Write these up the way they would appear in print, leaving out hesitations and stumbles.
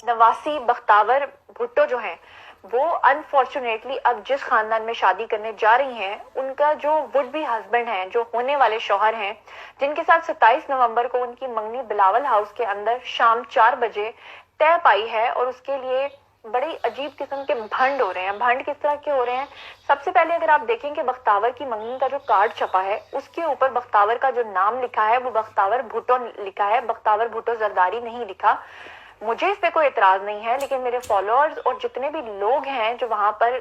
नवासी बख्तावर भुट्टो जो हैं वो अनफॉर्चुनेटली अब जिस खानदान में शादी करने जा रही हैं, उनका जो वुड बी हस्बैंड है, जो होने वाले शौहर हैं, जिनके साथ 27 नवंबर को उनकी मंगनी बिलावल हाउस के अंदर शाम 4 बजे तय पाई है, और उसके लिए बड़ी अजीब किस्म के भंड हो रहे हैं। भंड किस तरह के हो रहे हैं? सबसे पहले अगर आप देखें कि बख्तावर की मंगनी का जो कार्ड छपा है उसके ऊपर बख्तावर का जो नाम लिखा है वो बख्तावर भुट्टो लिखा है, बख्तावर भुट्टो जरदारी नहीं लिखा। मुझे इस पे कोई एतराज नहीं है, लेकिन मेरे फॉलोअर्स और जितने भी लोग हैं जो वहां पर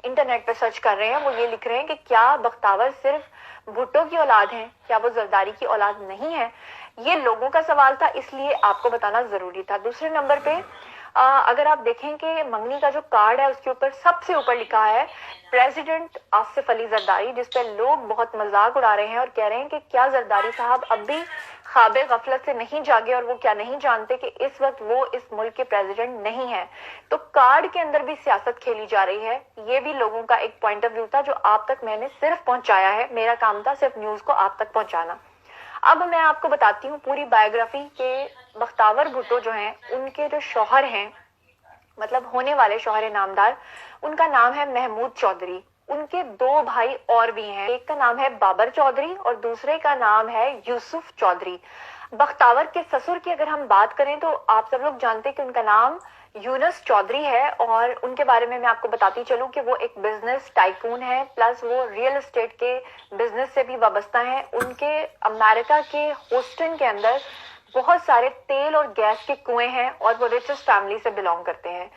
इंटरनेट पर सर्च कर रहे हैं वो ये लिख रहे हैं कि क्या बख्तावर सिर्फ भुट्टो की औलाद है, क्या वो जरदारी की औलाद नहीं है? ये लोगों का सवाल था, इसलिए आपको बताना जरूरी था। दूसरे नंबर पे अगर आप देखें कि मंगनी का जो कार्ड है उसके ऊपर सबसे ऊपर लिखा है प्रेसिडेंट आसिफ अली जरदारी, जिस पर लोग बहुत मजाक उड़ा रहे हैं और कह रहे हैं कि क्या जरदारी साहब अब भी ख्वाबे गफलत से नहीं जागे और वो क्या नहीं जानते कि इस वक्त वो इस मुल्क के प्रेसिडेंट नहीं है। तो कार्ड के अंदर भी सियासत खेली जा रही है। ये भी लोगों का एक पॉइंट ऑफ व्यू था जो आप तक मैंने सिर्फ पहुंचाया है। मेरा काम था सिर्फ न्यूज को आप तक पहुंचाना। अब मैं आपको बताती हूँ पूरी बायोग्राफी के बख्तावर भुट्टो जो हैं उनके जो शौहर हैं, मतलब होने वाले शौहर नामदार, उनका नाम है महमूद चौधरी। उनके दो भाई और भी हैं, एक का नाम है बाबर चौधरी और दूसरे का नाम है यूसुफ चौधरी। बख्तावर के ससुर की अगर हम बात करें तो आप सब लोग जानते हैं कि उनका नाम यूनस चौधरी है, और उनके बारे में मैं आपको बताती चलूं कि वो एक बिजनेस टाइकून है, प्लस वो रियल एस्टेट के बिजनेस से भी वाबस्ता है। उनके अमेरिका के होस्टन के अंदर बहुत सारे तेल और गैस के कुएं हैं और वो रिचेस्ट फैमिली से बिलोंग करते हैं।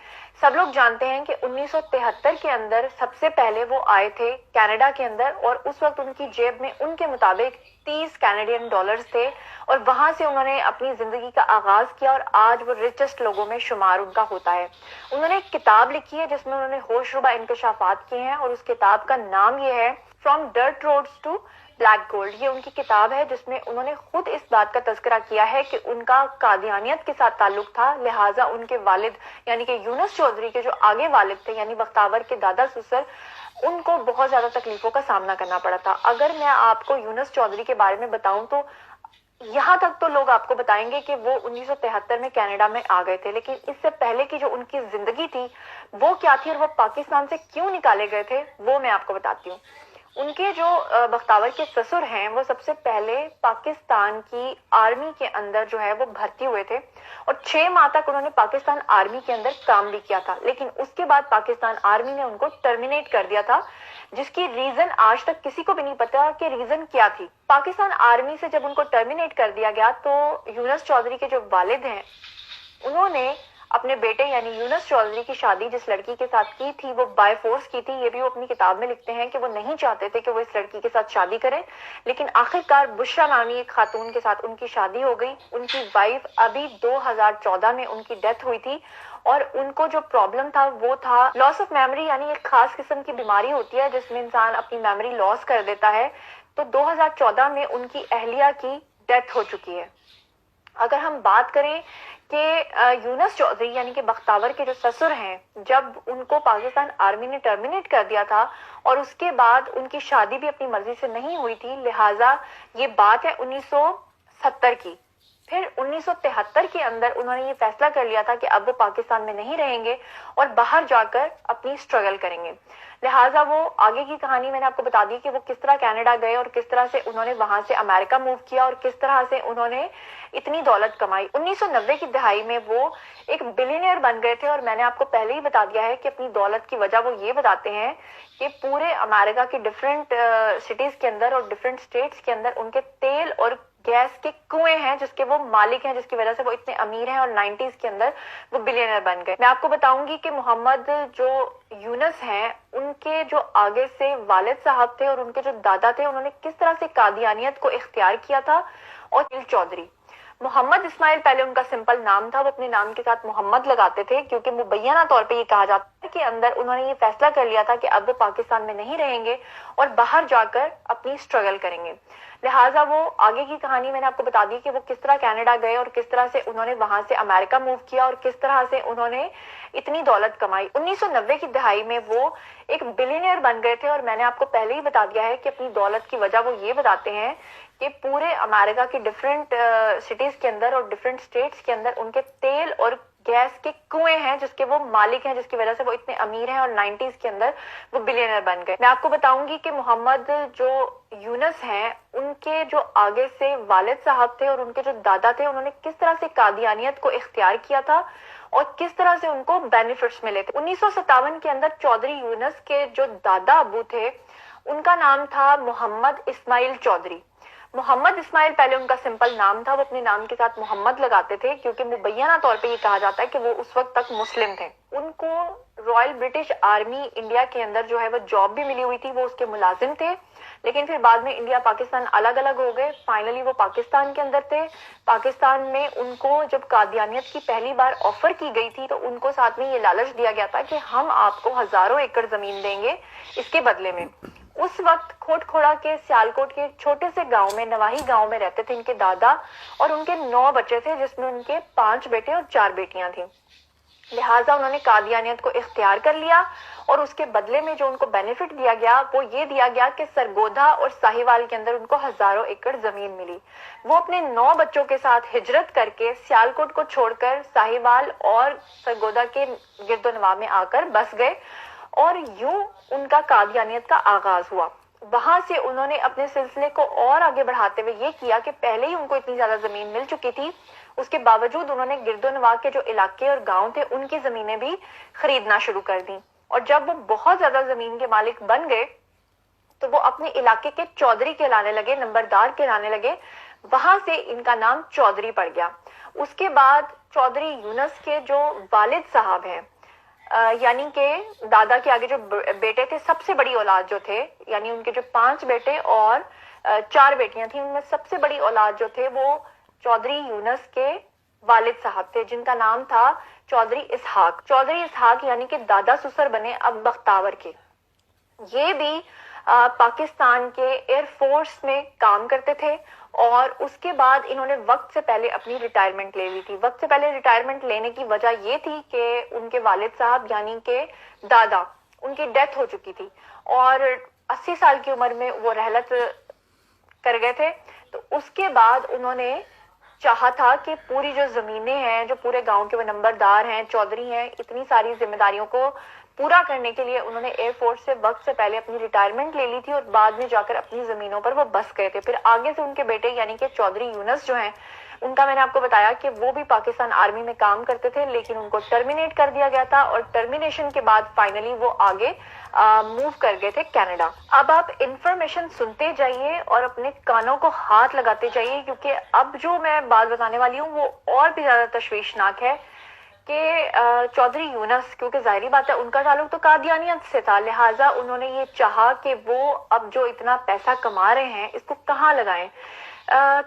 सब लोग जानते हैं कि 1973 के अंदर सबसे पहले वो आए थे कनाडा के अंदर, और उस वक्त उनकी जेब में उनके मुताबिक 30 कैनेडियन डॉलर्स थे, और वहां से उन्होंने अपनी जिंदगी का आगाज किया और आज वो रिचेस्ट लोगों में शुमार उनका होता है। उन्होंने एक किताब लिखी है जिसमें उन्होंने होशरुबा इंकशाफात किए हैं, और उस किताब का नाम ये है from dirt roads to black gold. ये उनकी किताब है जिसमें उन्होंने खुद इस बात का तज़किरा किया है कि उनका कादियानियत के साथ ताल्लुक था, लिहाजा उनके वालिद यानी कि यूनुस चौधरी के जो आगे वालिद थे यानी बख्तावर के दादा ससुर, उनको बहुत ज्यादा तकलीफों का सामना करना पड़ा था। अगर मैं आपको यूनुस चौधरी के बारे में बताऊं तो यहाँ तक तो लोग आपको बताएंगे कि वो 1973 में कनाडा में आ गए थे, लेकिन इससे पहले की जो उनकी जिंदगी थी वो क्या थी और वो पाकिस्तान से क्यों निकाले गए थे वो मैं आपको बताती हूँ। उनके जो बख्तावर के ससुर हैं वो सबसे पहले पाकिस्तान की आर्मी के अंदर जो है वो भर्ती हुए थे, और 6 माह तक उन्होंने पाकिस्तान आर्मी के अंदर काम भी किया था, लेकिन उसके बाद पाकिस्तान आर्मी ने उनको टर्मिनेट कर दिया था, जिसकी रीजन आज तक किसी को भी नहीं पता कि रीजन क्या थी। पाकिस्तान आर्मी से जब उनको टर्मिनेट कर दिया गया तो यूनुस चौधरी के जो वालिद हैं उन्होंने अपने बेटे यानी यूनुस चौधरी की शादी जिस लड़की के साथ की थी वो बाय फोर्स की थी। ये भी वो अपनी किताब में लिखते हैं कि वो नहीं चाहते थे कि वो इस लड़की के साथ शादी करें, लेकिन आखिरकार बुशरा नामी एक खातून के साथ उनकी शादी हो गई। उनकी वाइफ अभी 2014 में उनकी डेथ हुई थी, और उनको जो प्रॉब्लम था वो था लॉस ऑफ मेमोरी, यानी एक खास किस्म की बीमारी होती है जिसमें इंसान अपनी मेमोरी लॉस कर देता है। तो 2014 में उनकी अहलिया की डेथ हो चुकी है। अगर हम बात करें कि यूनुस चौधरी यानी कि बख्तावर के जो ससुर हैं, जब उनको पाकिस्तान आर्मी ने टर्मिनेट कर दिया था और उसके बाद उनकी शादी भी अपनी मर्जी से नहीं हुई थी, लिहाजा ये बात है 1970 की। फिर 1973 के अंदर उन्होंने ये फैसला कर लिया था कि अब वो पाकिस्तान में नहीं रहेंगे और बाहर जाकर अपनी स्ट्रगल करेंगे। लिहाजा वो आगे की कहानी मैंने आपको बता दी कि वो किस तरह कनाडा गए और किस तरह से उन्होंने वहां से अमेरिका मूव किया और किस तरह से उन्होंने इतनी दौलत कमाई। 1990 की दहाई में वो एक बिलियनियर बन गए थे, और मैंने आपको पहले ही बता दिया है कि अपनी दौलत की वजह वो ये बताते हैं कि पूरे अमेरिका की डिफरेंट सिटीज के अंदर और डिफरेंट स्टेट्स के अंदर उनके तेल और गैस के कुएं हैं जिसके वो मालिक हैं, जिसकी वजह से वो इतने अमीर हैं और 90s के अंदर वो बिलियनर बन गए। मैं आपको बताऊंगी कि मोहम्मद जो यूनुस हैं उनके जो आगे से वालिद साहब थे और उनके जो दादा थे उन्होंने किस तरह से कादियानियत को इख्तियार किया था। और चौधरी मोहम्मद इस्माइल पहले उनका सिंपल नाम था, वो अपने नाम के साथ मोहम्मद लगाते थे क्योंकि मुबैना तौर पे ये कहा जाता है कि अंदर उन्होंने ये फैसला कर लिया था कि अब वो पाकिस्तान में नहीं रहेंगे और बाहर जाकर अपनी स्ट्रगल करेंगे। लिहाजा वो आगे की कहानी मैंने आपको बता दी कि वो किस तरह कनाडा गए और किस तरह से उन्होंने वहां से अमेरिका मूव किया और किस तरह से उन्होंने इतनी दौलत कमाई। 1990 की दहाई में वो एक बिलियनियर बन गए थे, और मैंने आपको पहले ही बता दिया है कि अपनी दौलत की वजह वो ये बताते हैं कि पूरे अमेरिका की डिफरेंट सिटीज के अंदर और डिफरेंट स्टेट्स के अंदर उनके तेल और गैस के कुएं हैं जिसके वो मालिक हैं, जिसकी वजह से वो इतने अमीर हैं और 90s के अंदर वो बिलियनर बन गए। मैं आपको बताऊंगी कि मोहम्मद जो यूनस हैं उनके जो आगे से वालिद साहब थे और उनके जो दादा थे, उन्होंने किस तरह से कादियानियत को इख्तियार किया था और किस तरह से उनको बेनिफिट्स मिले थे। 1957 के अंदर चौधरी यूनस के जो दादा अबू थे उनका नाम था मोहम्मद इस्माइल चौधरी। मोहम्मद इस्माइल पहले उनका सिंपल नाम था, वो अपने नाम के साथ मोहम्मद लगाते थे क्योंकि मुबैना तौर पे ये कहा जाता है कि वो उस वक्त तक मुस्लिम थे। उनको रॉयल ब्रिटिश आर्मी इंडिया के अंदर जो है वो जॉब भी मिली हुई थी, वो उसके मुलाजिम थे, लेकिन फिर बाद में इंडिया पाकिस्तान अलग अलग हो गए। फाइनली वो पाकिस्तान के अंदर थे। पाकिस्तान में उनको जब कादियानियत की पहली बार ऑफर की गई थी तो उनको साथ में ये लालच दिया गया था कि हम आपको हजारों एकड़ जमीन देंगे इसके बदले में। उस वक्त खोटखोड़ा के सियालकोट के छोटे से गांव में, नवाही गांव में रहते थे इनके दादा और उनके 9 बच्चे थे जिसमें उनके 5 बेटे और 4 बेटियां थी। लिहाजा उन्होंने कादियानियत को इख्तियार कर लिया और उसके बदले में जो उनको बेनिफिट दिया गया वो ये दिया गया कि सरगोधा और साहिवाल के अंदर उनको हजारों एकड़ जमीन मिली। वो अपने 9 बच्चों के साथ हिजरत करके सियालकोट को छोड़कर साहिवाल और सरगोधा के गिरदोनवा में आकर बस गए और यूं उनका कादियानियत का आगाज हुआ। वहां से उन्होंने अपने सिलसिले को और आगे बढ़ाते हुए ये किया कि पहले ही उनको इतनी ज्यादा जमीन मिल चुकी थी, उसके बावजूद उन्होंने गिरदोनवा के जो इलाके और गांव थे उनकी जमीनें भी खरीदना शुरू कर दी। और जब वो बहुत ज्यादा जमीन के मालिक बन गए तो वो अपने इलाके के चौधरी कहलाने लगे, नंबरदार कहलाने लगे। वहां से इनका नाम चौधरी पड़ गया। उसके बाद चौधरी यूनस के जो वालिद साहब हैं, यानी कि दादा के आगे जो बेटे थे, सबसे बड़ी औलाद जो थे, यानी उनके जो 5 बेटे और 4 बेटियां थी, उनमें सबसे बड़ी औलाद जो थे वो चौधरी यूनस के वालिद साहब थे जिनका नाम था चौधरी इसहाक। चौधरी इसहाक यानी कि दादा ससुर बने अब बख्तावर के। ये भी पाकिस्तान के एयरफोर्स में काम करते थे और उसके बाद इन्होंने वक्त से पहले अपनी रिटायरमेंट ले ली थी। वक्त से पहले रिटायरमेंट लेने की वजह ये थी कि उनके वालिद साहब यानी कि दादा, उनकी डेथ हो चुकी थी और 80 साल की उम्र में वो रहलत कर गए थे। तो उसके बाद उन्होंने चाहा था कि पूरी जो जमीनें हैं, जो पूरे गांव के वो नंबरदार हैं, चौधरी हैं, इतनी सारी जिम्मेदारियों को पूरा करने के लिए उन्होंने एयरफोर्स से वक्त से पहले अपनी रिटायरमेंट ले ली थी और बाद में जाकर अपनी जमीनों पर वो बस गए थे। फिर आगे से उनके बेटे यानी कि चौधरी यूनस जो हैं, उनका मैंने आपको बताया कि वो भी पाकिस्तान आर्मी में काम करते थे, लेकिन उनको टर्मिनेट कर दिया गया था और टर्मिनेशन के बाद फाइनली वो आगे मूव कर गए थे कनाडा। अब आप इंफॉर्मेशन सुनते जाइए और अपने कानों को हाथ लगाते जाइए क्योंकि अब जो मैं बात बताने वाली हूँ वो और भी ज्यादा तशवीशनाक है कि चौधरी यूनस, क्योंकि जाहिर बात है उनका ताल्लुक तो कादियानियत से था, लिहाजा उन्होंने ये चाहा कि वो अब जो इतना पैसा कमा रहे हैं इसको कहाँ लगाएं,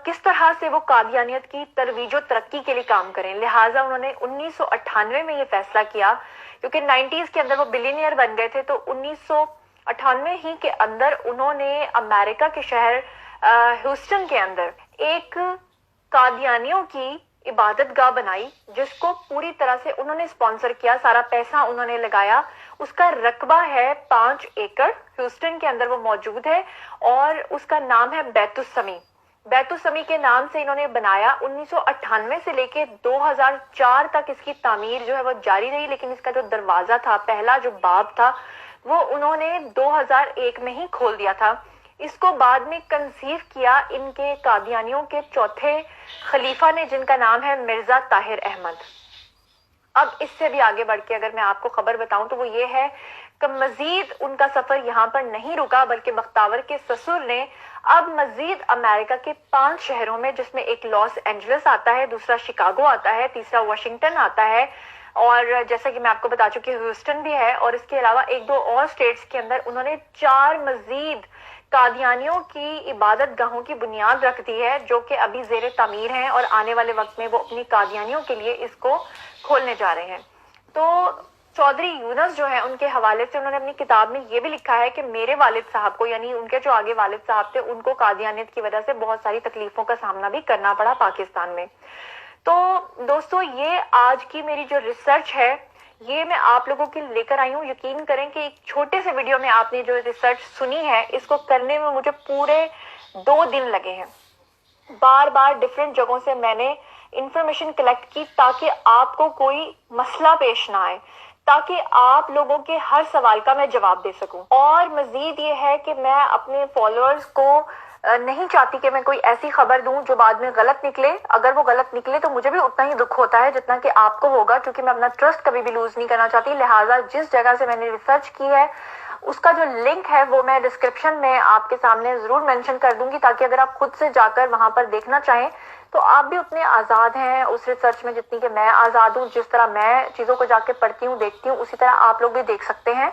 किस तरह से वो कादियानियत की तरवीज और तरक्की के लिए काम करें। लिहाजा उन्होंने 1998 में ये फैसला किया, क्योंकि 90s के अंदर वो बिलियनियर बन गए थे, तो 1998 ही के अंदर उन्होंने अमेरिका के शहर ह्यूस्टन के अंदर एक कादियानियों की इबादत गाह बनाई जिसको पूरी तरह से उन्होंने स्पॉन्सर किया, सारा पैसा उन्होंने लगाया। उसका रकबा है 5 एकड़, ह्यूस्टन के अंदर वो मौजूद है और उसका नाम है बैतुस्समी। बैतुस्समी के नाम से इन्होंने बनाया। 1998 से लेके 2004 तक इसकी तामीर जो है वो जारी रही, लेकिन इसका जो दरवाजा था, पहला जो बाब था, वो उन्होंने 2001 में ही खोल दिया था। इसको बाद में कंसीव किया इनके कादियानियों के चौथे खलीफा ने, जिनका नाम है मिर्जा ताहिर अहमद। अब इससे भी आगे बढ़ के अगर मैं आपको खबर बताऊं तो वो ये है कि मजीद उनका सफर यहाँ पर नहीं रुका, बल्कि बख्तावर के ससुर ने अब मजीद अमेरिका के 5 शहरों में, जिसमें एक लॉस एंजलिस आता है, दूसरा शिकागो आता है, तीसरा वाशिंगटन आता है और जैसा कि मैं आपको बता चुकी हूँ ह्यूस्टन भी है, और इसके अलावा 1-2 और स्टेट्स के अंदर उन्होंने 4 मजीद कादियानियों की इबादत गाहों की बुनियाद रख दी है, जो कि अभी जेर तामीर हैं और आने वाले वक्त में वो अपनी कादियानियों के लिए इसको खोलने जा रहे हैं। तो चौधरी यूनस जो है, उनके हवाले से उन्होंने अपनी किताब में ये भी लिखा है कि मेरे वालिद साहब को, यानी उनके जो आगे वालिद साहब थे, उनको कादियानियत की वजह से बहुत सारी तकलीफों का सामना भी करना पड़ा पाकिस्तान में। तो दोस्तों, ये आज की मेरी जो रिसर्च है ये मैं आप लोगों के लेकर आई हूँ। यकीन करें कि एक छोटे से वीडियो में आपने जो रिसर्च सुनी है, इसको करने में मुझे पूरे 2 दिन लगे हैं। बार बार डिफरेंट जगहों से मैंने انفارمیشن کلیکٹ کی تاکہ آپ کو کوئی مسئلہ پیش نہ آئے، تاکہ آپ لوگوں کے ہر سوال کا میں جواب دے سکوں۔ اور مزید یہ ہے کہ میں اپنے فالوورز کو نہیں چاہتی کہ میں کوئی ایسی خبر دوں جو بعد میں غلط نکلے۔ اگر وہ غلط نکلے تو مجھے بھی اتنا ہی دکھ ہوتا ہے جتنا کہ آپ کو ہوگا، کیونکہ میں اپنا ٹرسٹ کبھی بھی لوز نہیں کرنا چاہتی۔ لہٰذا جس جگہ سے میں نے ریسرچ کی ہے اس کا جو لنک ہے وہ میں ڈسکرپشن میں آپ کے سامنے ضرور مینشن کر دوں گی، تاکہ اگر آپ خود سے جا کر وہاں پر دیکھنا چاہیں تو آپ بھی اتنے آزاد ہیں اس ریسرچ میں جتنی کہ میں آزاد ہوں۔ جس طرح میں چیزوں کو جا کے پڑھتی ہوں، دیکھتی ہوں، اسی طرح آپ لوگ بھی دیکھ سکتے ہیں۔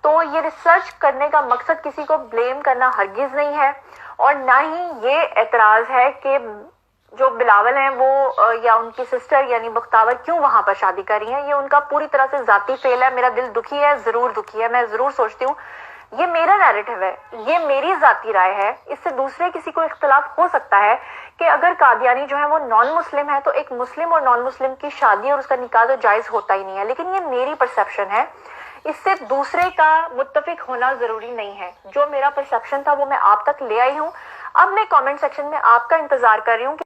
تو یہ ریسرچ کرنے کا مقصد کسی کو بلیم کرنا ہرگز نہیں ہے، اور نہ ہی یہ اعتراض ہے کہ جو بلاول ہیں وہ یا ان کی سسٹر یعنی بختاور کیوں وہاں پر شادی کر رہی ہیں۔ یہ ان کا پوری طرح سے ذاتی فیل ہے۔ میرا دل دکھی ہے، ضرور دکھی ہے۔ میں ضرور سوچتی ہوں یہ میرا نیریٹو ہے، یہ میری ذاتی رائے ہے، اس سے دوسرے کسی کو اختلاف ہو سکتا ہے کہ اگر قادیانی جو ہے وہ نان مسلم ہے تو ایک مسلم اور نان مسلم کی شادی اور اس کا نکاح تو جائز ہوتا ہی نہیں ہے، لیکن یہ میری پرسیپشن ہے، اس سے دوسرے کا متفق ہونا ضروری نہیں ہے۔ جو میرا پرسیپشن تھا وہ میں آپ تک لے آئی ہوں۔ اب میں کامنٹ سیکشن میں آپ کا انتظار کر رہی ہوں کہ